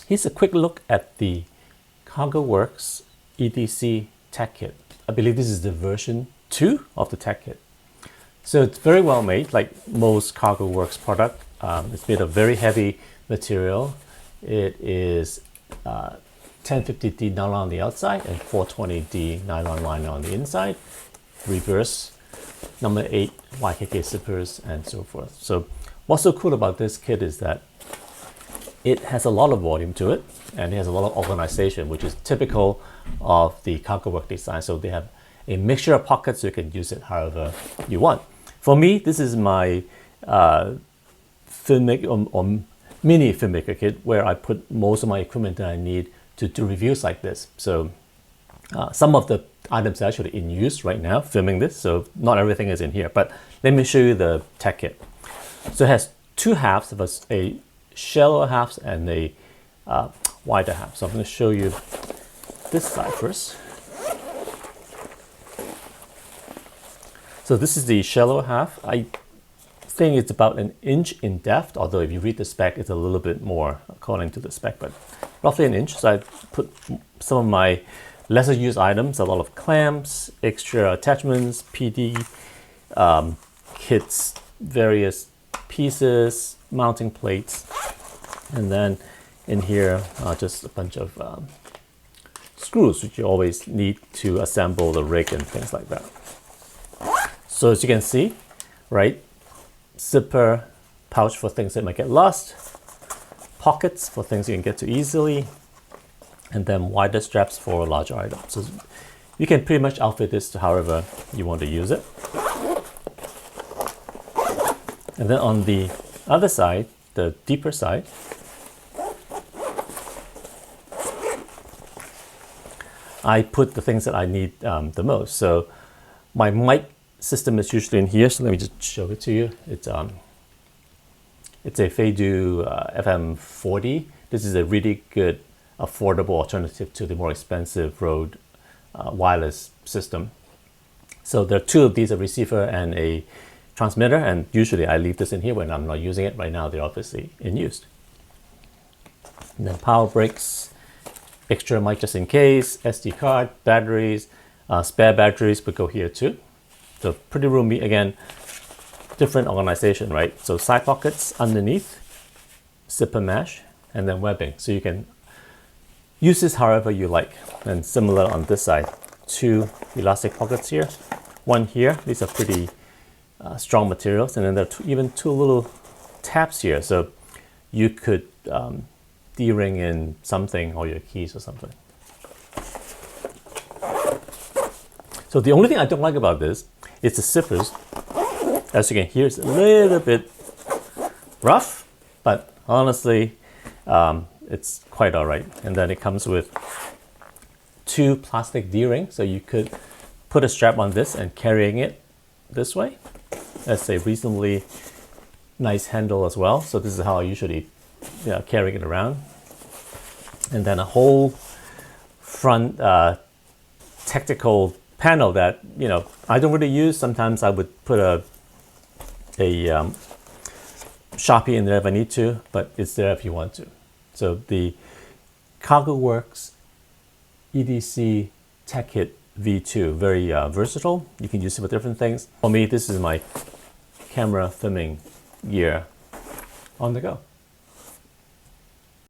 Here's a quick look at the CargoWorks EDC Tech Kit. I believe this is the version 2 of the Tech Kit. So it's very well made, like most CargoWorks product. It's made of very heavy material. It is 1050D nylon on the outside and 420D nylon liner on the inside. Reverse number 8 YKK zippers and so forth. So what's so cool about this kit is that it has a lot of volume to it, and it has a lot of organization, which is typical of the CargoWorks design. So they have a mixture of pockets, so you can use it however you want. For me, this is my filmmaker or mini filmmaker kit, where I put most of my equipment that I need to do reviews like this. So some of the items are actually in use right now filming this, so not everything is in here, but let me show you the Tech Kit. So it has two halves, of a shallower half and a wider half. So I'm going to show you this side first. So this is the shallower half. I think it's about 1 inch in depth, although if you read the spec, it's a little bit more according to the spec, but roughly 1 inch. So I put some of my lesser used items, a lot of clamps, extra attachments, PD, kits, various pieces, mounting plates, and then in here just a bunch of screws, which you always need to assemble the rig and things like that. So as you can see, right, zipper pouch for things that might get lost, pockets for things you can get to easily, and then wider straps for larger items. So you can pretty much outfit this to however you want to use it. And then on the other side, the deeper side, I put the things that I need the most. So my mic system is usually in here, so let me just show it to you. It's a Feidu FM40. This is a really good, affordable alternative to the more expensive Rode wireless system. So there are two of these, a receiver and a transmitter, and usually I leave this in here when I'm not using it. Right now they're obviously in use. And then power bricks, extra mic just in case, SD card, batteries, spare batteries would go here too. So pretty roomy, again, different organization, right? So side pockets underneath, zipper mesh, and then webbing. So you can use this however you like. And similar on this side, 2 elastic pockets here, 1 here. These are pretty strong materials. And then there are even 2 little tabs here. So you could D-ring in something or your keys or something. So the only thing I don't like about this is the zippers. As you can hear, it's a little bit rough, but honestly, it's quite all right. And then it comes with 2 plastic D-rings, so you could put a strap on this and carrying it this way. That's a reasonably nice handle as well. So this is how I usually carry it around. And then a whole front tactical panel that I don't really use. Sometimes I would put a Sharpie in there if I need to, but it's there if you want to. So the CargoWorks EDC Tech Kit V2, very versatile. You can use it for different things. For me, this is my camera filming gear on the go.